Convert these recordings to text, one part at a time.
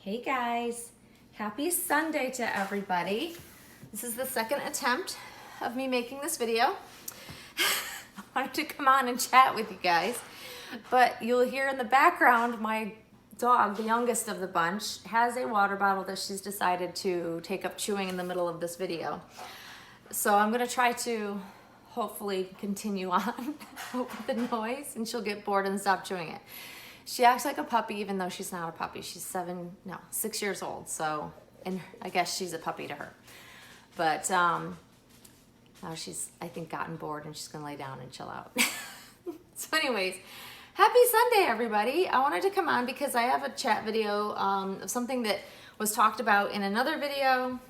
Hey guys, happy Sunday to everybody. This is the second attempt of me making this video. I wanted to come on and chat with you guys, but you'll hear in the background my dog, the youngest of the bunch, has a water bottle that she's decided to take up chewing in the middle of this video. So I'm gonna try to hopefully continue on with the noise and she'll get bored and stop chewing it. She acts like a puppy even though she's not a puppy. She's 6 years old. So, and I guess she's a puppy to her. But now she's, I think, gotten bored and she's gonna lay down and chill out. So anyways, happy Sunday everybody. I wanted to come on because I have a chat video of something that was talked about in another video.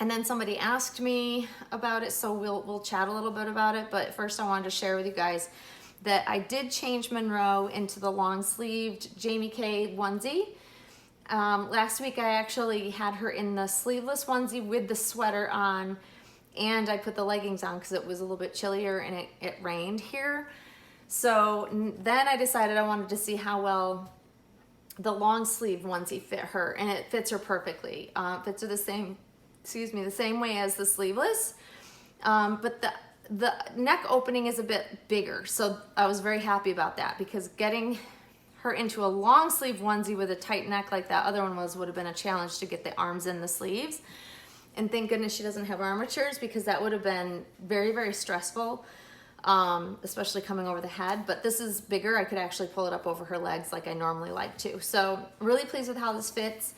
And then somebody asked me about it, so we'll chat a little bit about it. But first I wanted to share with you guys that I did change Monroe into the long-sleeved Jamie K onesie. Last week I actually had her in the sleeveless onesie with the sweater on, and I put the leggings on because it was a little bit chillier and it rained here. So then I decided I wanted to see how well the long sleeve onesie fit her, and it fits her perfectly. Fits her the same way as the sleeveless, but the neck opening is a bit bigger, so I was very happy about that because getting her into a long sleeve onesie with a tight neck like that other one would have been a challenge to get the arms in the sleeves. And thank goodness she doesn't have armatures because that would have been very, very stressful, especially coming over the head. But this is bigger. I could actually pull it up over her legs like I normally like to. So really pleased with how this fits.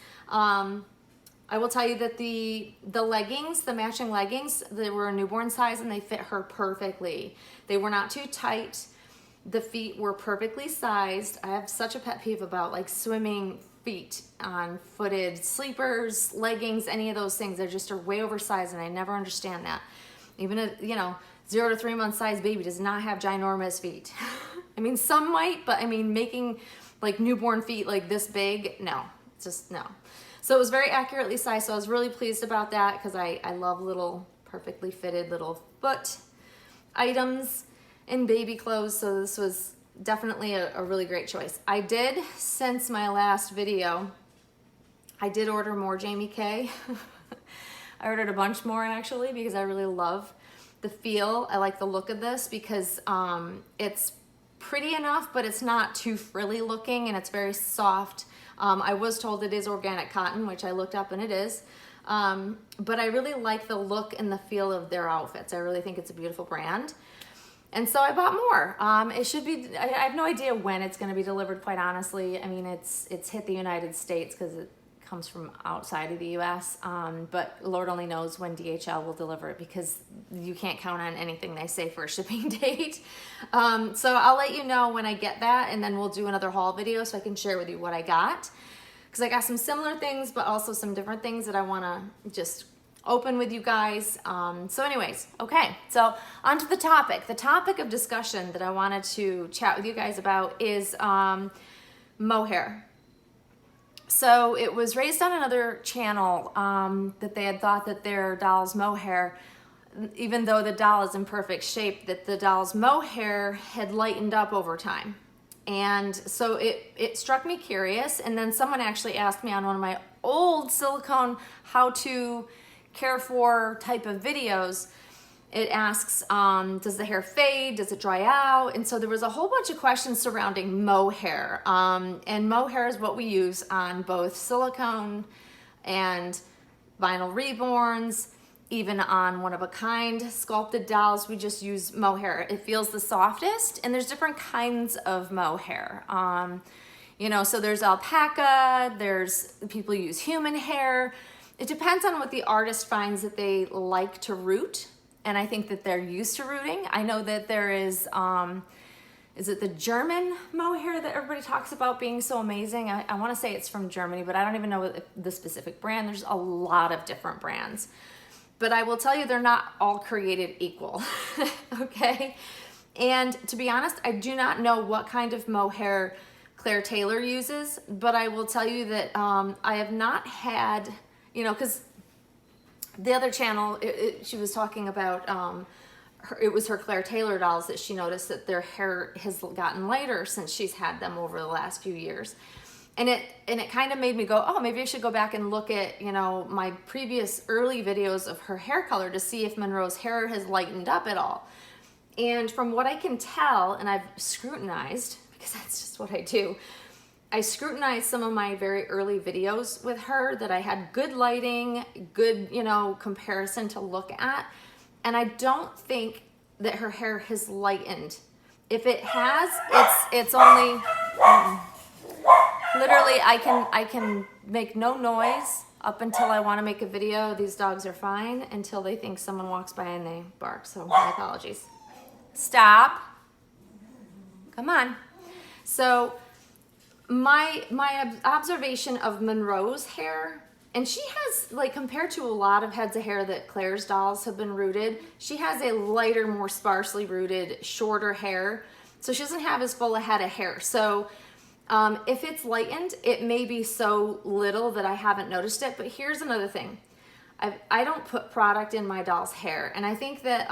I will tell you that the leggings, the matching leggings, they were a newborn size and they fit her perfectly. They were not too tight. The feet were perfectly sized. I have such a pet peeve about like swimming feet on footed sleepers, leggings, any of those things. They're just way oversized and I never understand that. Even a 0 to 3 month size baby does not have ginormous feet. I mean, some might, but I mean, making like newborn feet like this big, no, just no. So it was very accurately sized, so I was really pleased about that because I love little perfectly fitted little foot items in baby clothes, so this was definitely a really great choice. I did, since my last video, I did order more Jamie K. I ordered a bunch more actually because I really love the feel. I like the look of this because it's pretty enough, but it's not too frilly looking and it's very soft. I was told it is organic cotton, which I looked up and it is. But I really like the look and the feel of their outfits. I really think it's a beautiful brand. And so I bought more. It should be, I have no idea when it's going to be delivered, quite honestly. I mean, it's hit the United States because it comes from outside of the US. But Lord only knows when DHL will deliver it because you can't count on anything they say for a shipping date. So I'll let you know when I get that, and then we'll do another haul video so I can share with you what I got. Because I got some similar things, but also some different things that I want to just open with you guys. So anyways, okay, so on to the topic. The topic of discussion that I wanted to chat with you guys about is mohair. So it was raised on another channel that they had thought that their doll's mohair, even though the doll is in perfect shape, that the doll's mohair had lightened up over time. And so it struck me curious. And then someone actually asked me on one of my old silicone how to care for type of videos. It asks, does the hair fade? Does it dry out? And so there was a whole bunch of questions surrounding mohair. And mohair is what we use on both silicone and vinyl reborns, even on one-of-a-kind sculpted dolls, we just use mohair. It feels the softest, and there's different kinds of mohair. So there's alpaca, there's people use human hair. It depends on what the artist finds that they like to root. And I think that they're used to rooting. I know that there is it the German mohair that everybody talks about being so amazing? I want to say it's from Germany, but I don't even know the specific brand. There's a lot of different brands. But I will tell you, they're not all created equal, okay? And to be honest, I do not know what kind of mohair Claire Taylor uses, but I will tell you that I have not had, because the other channel, she was talking about, it was her Claire Taylor dolls that she noticed that their hair has gotten lighter since she's had them over the last few years. And it kind of made me go, oh, maybe I should go back and look at, you know, my previous early videos of her hair color to see if Monroe's hair has lightened up at all. And from what I can tell, and I've scrutinized, because that's just what I do, I scrutinized some of my very early videos with her that I had good lighting, good, you know, comparison to look at. And I don't think that her hair has lightened. If it has, it's only, literally I can make no noise up until I want to make a video. These dogs are fine until they think someone walks by and they bark. So my apologies. Stop. Come on. So my observation of Monroe's hair, and she has, like, compared to a lot of heads of hair that Claire's dolls have been rooted, she has a lighter, more sparsely rooted, shorter hair. So she doesn't have as full a head of hair. So if it's lightened, it may be so little that I haven't noticed it. But here's another thing. I don't put product in my doll's hair. And I think that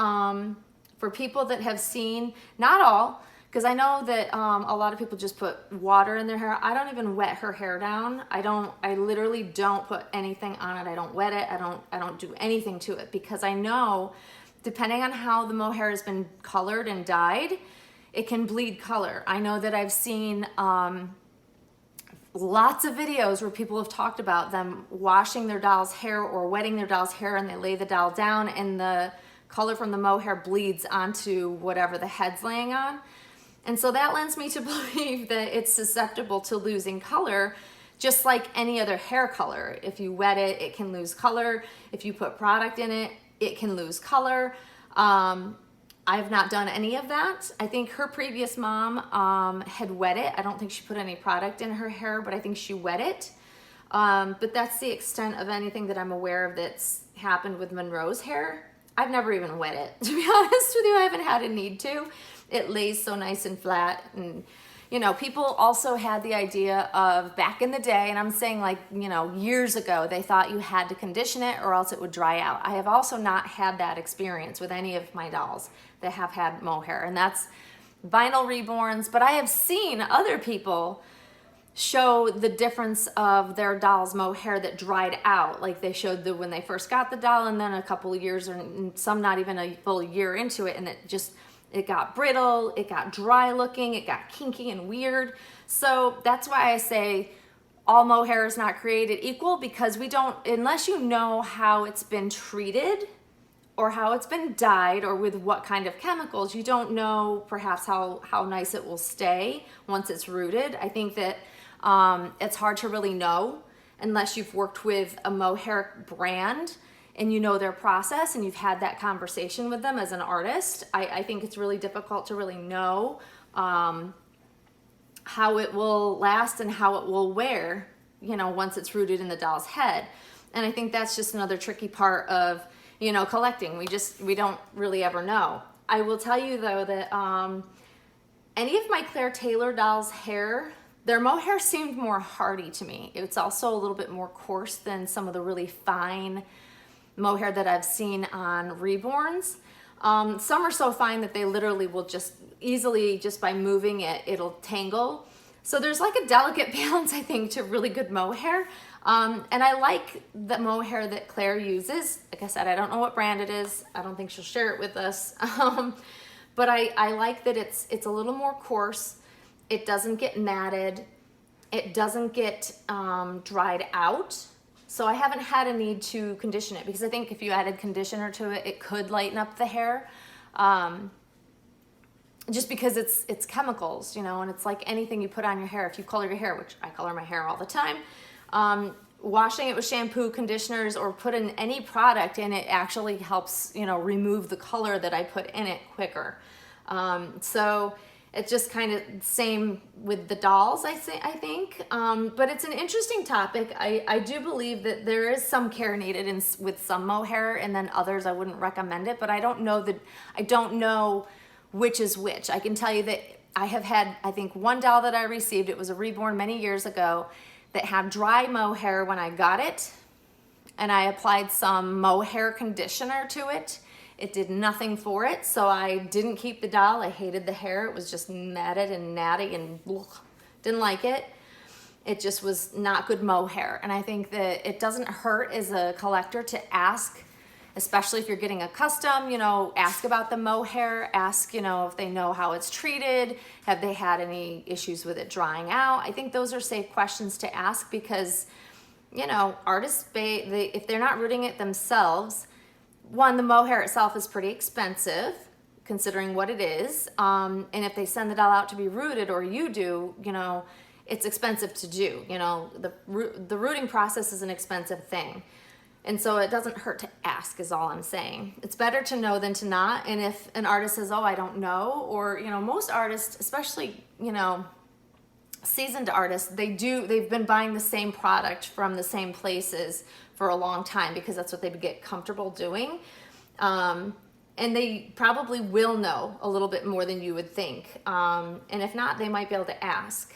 for people that have seen, not all, because I know that a lot of people just put water in their hair. I don't even wet her hair down. I literally don't put anything on it. I don't wet it. I don't do anything to it, because I know, depending on how the mohair has been colored and dyed, it can bleed color. I know that I've seen lots of videos where people have talked about them washing their doll's hair or wetting their doll's hair, and they lay the doll down and the color from the mohair bleeds onto whatever the head's laying on. And so that lends me to believe that it's susceptible to losing color, just like any other hair color. If you wet it, it can lose color. If you put product in it, it can lose color. I've not done any of that. I think her previous mom had wet it. I don't think she put any product in her hair, but I think she wet it. But that's the extent of anything that I'm aware of that's happened with Monroe's hair. I've never even wet it, to be honest with you. I haven't had a need to. It lays so nice and flat. And, you know, people also had the idea of, back in the day, and I'm saying, like, you know, years ago, they thought you had to condition it or else it would dry out. I have also not had that experience with any of my dolls that have had mohair, and that's vinyl reborns. But I have seen other people show the difference of their doll's mohair that dried out. Like, they showed when they first got the doll, and then a couple of years, or some not even a full year into it, and it got brittle, it got dry looking, it got kinky and weird. So that's why I say all mohair is not created equal, because we don't, unless you know how it's been treated or how it's been dyed or with what kind of chemicals, you don't know perhaps how nice it will stay once it's rooted. I think that it's hard to really know unless you've worked with a mohair brand and you know their process and you've had that conversation with them as an artist. I think it's really difficult to really know how it will last and how it will wear, you know, once it's rooted in the doll's head. And I think that's just another tricky part of, you know, collecting. We don't really ever know. I will tell you though that any of my Claire Taylor dolls' hair, their mohair seemed more hardy to me. It's also a little bit more coarse than some of the really fine mohair that I've seen on reborns. Some are so fine that they literally will just easily, just by moving it, it'll tangle. So there's like a delicate balance, I think, to really good mohair. And I like the mohair that Claire uses. Like I said, I don't know what brand it is. I don't think she'll share it with us. But I like that it's a little more coarse. It doesn't get matted. It doesn't get dried out. So I haven't had a need to condition it, because I think if you added conditioner to it, it could lighten up the hair. Just because it's chemicals, you know, and it's like anything you put on your hair. If you color your hair, which I color my hair all the time, washing it with shampoo, conditioners, or put in any product in it actually helps, you know, remove the color that I put in it quicker. So it's just kind of same with the dolls, I think. But it's an interesting topic. I do believe that there is some care needed with some mohair, and then others I wouldn't recommend it. But I don't know which is which. I can tell you that I have had, I think, one doll that I received. It was a reborn many years ago that had dry mohair when I got it, and I applied some mohair conditioner to it. It did nothing for it, so I didn't keep the doll. I hated the hair. It was just matted and natty and ugh, didn't like it. It just was not good mohair. And I think that it doesn't hurt as a collector to ask, especially if you're getting a custom, you know, ask about the mohair, ask, you know, if they know how it's treated, have they had any issues with it drying out. I think those are safe questions to ask because, you know, artists, if they're not rooting it themselves, one, the mohair itself is pretty expensive considering what it is. And if they send the doll out to be rooted, or you do, you know, it's expensive to do. You know, the rooting process is an expensive thing. And so it doesn't hurt to ask is all I'm saying. It's better to know than to not. And if an artist says, oh, I don't know, or, you know, most artists, especially, you know, seasoned artists, they've been buying the same product from the same places for a long time because that's what they get comfortable doing. And they probably will know a little bit more than you would think. And if not, they might be able to ask.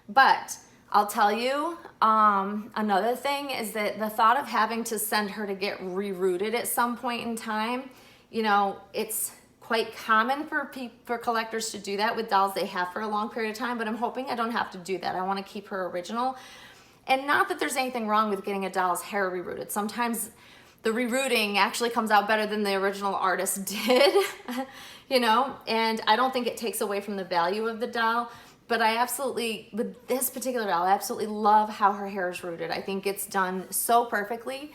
But I'll tell you, another thing is that the thought of having to send her to get rerooted at some point in time, you know, it's quite common for collectors to do that with dolls they have for a long period of time, but I'm hoping I don't have to do that. I want to keep her original. And not that there's anything wrong with getting a doll's hair rerooted. Sometimes the rerooting actually comes out better than the original artist did, you know, and I don't think it takes away from the value of the doll. But I absolutely, with this particular doll, I absolutely love how her hair is rooted. I think it's done so perfectly,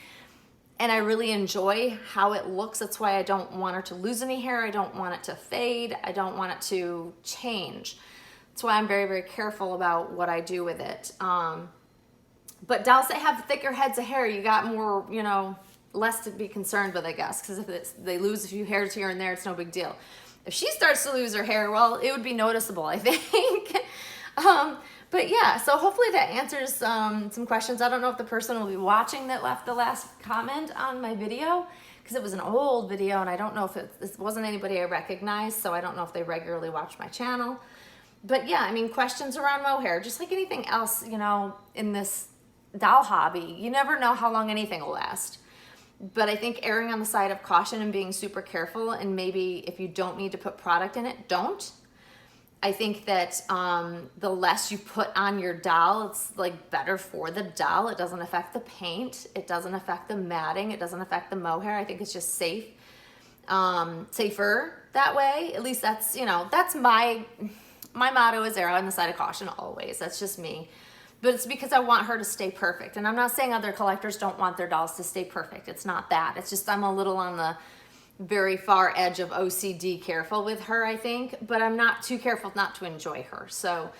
and I really enjoy how it looks. That's why I don't want her to lose any hair. I don't want it to fade. I don't want it to change. That's why I'm very, very careful about what I do with it. But dolls that have thicker heads of hair, you got more, you know, less to be concerned with, I guess, because if they lose a few hairs here and there, it's no big deal. If she starts to lose her hair, well, it would be noticeable, I think. But yeah, so hopefully that answers some questions. I don't know if the person will be watching that left the last comment on my video, because it was an old video, and I don't know if it wasn't anybody I recognized, so I don't know if they regularly watch my channel. But yeah, I mean, questions around mohair, just like anything else, you know, in this doll hobby, you never know how long anything will last. But I think erring on the side of caution and being super careful, and maybe if you don't need to put product in it, don't. I think that the less you put on your doll, it's like better for the doll. It doesn't affect the paint. It doesn't affect the matting. It doesn't affect the mohair. I think it's just safe, safer that way. At least that's, you know, that's my motto is err on the side of caution always. That's just me. But it's because I want her to stay perfect. And I'm not saying other collectors don't want their dolls to stay perfect. It's not that. It's just I'm a little on the very far edge of OCD careful with her, I think. But I'm not too careful not to enjoy her. So,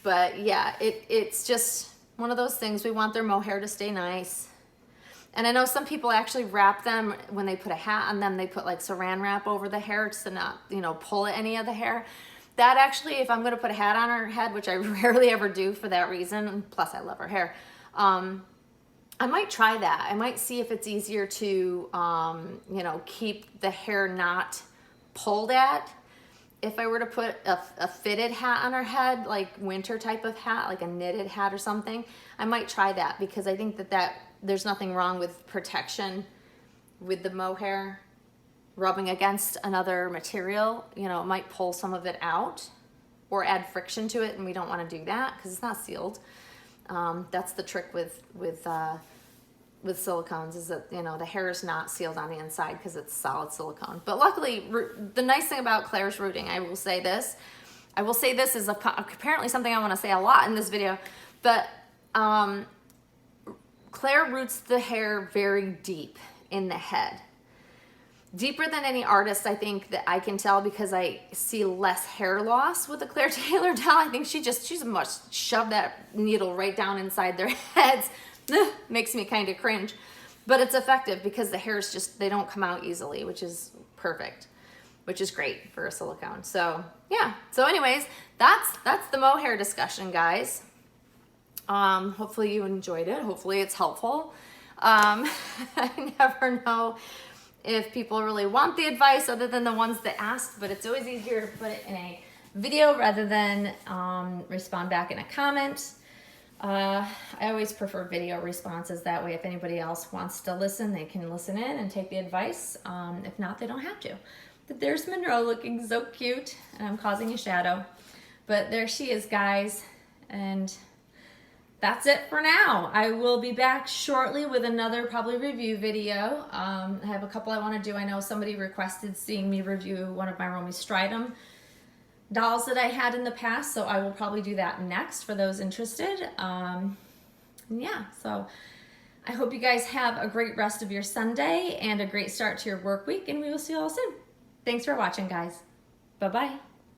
but yeah, it's just one of those things. We want their mohair to stay nice. And I know some people actually wrap them, when they put a hat on them, they put like saran wrap over the hair to not, you know, pull any of the hair. That actually, if I'm going to put a hat on her head, which I rarely ever do for that reason, plus I love her hair, I might try that. I might see if it's easier to, you know, keep the hair not pulled at. If I were to put a fitted hat on her head, like winter type of hat, like a knitted hat or something, I might try that, because I think that there's nothing wrong with protection with the mohair rubbing against another material. You know, it might pull some of it out or add friction to it, and we don't want to do that because it's not sealed. That's the trick with silicones, is that, you know, the hair is not sealed on the inside because it's solid silicone. But luckily, the nice thing about Claire's rooting, I will say this is apparently something I want to say a lot in this video, but Claire roots the hair very deep in the head. Deeper than any artist, I think, that I can tell, because I see less hair loss with the Claire Taylor doll. I think she's much shove that needle right down inside their heads. Makes me kind of cringe, but it's effective because the hairs just, they don't come out easily, which is perfect, which is great for a silicone. So yeah, so anyways, that's the mohair discussion, guys. Hopefully you enjoyed it. Hopefully it's helpful. I never know if people really want the advice other than the ones that asked, but it's always easier to put it in a video rather than respond back in a comment. I always prefer video responses. That way, if anybody else wants to listen, they can listen in and take the advice. If not, they don't have to. But there's Monroe looking so cute, and I'm causing a shadow. But there she is, guys. And that's it for now. I will be back shortly with another probably review video. I have a couple I want to do. I know somebody requested seeing me review one of my Romy Stridum dolls that I had in the past, so I will probably do that next for those interested. Yeah, so I hope you guys have a great rest of your Sunday and a great start to your work week, and we will see you all soon. Thanks for watching, guys. Bye-bye.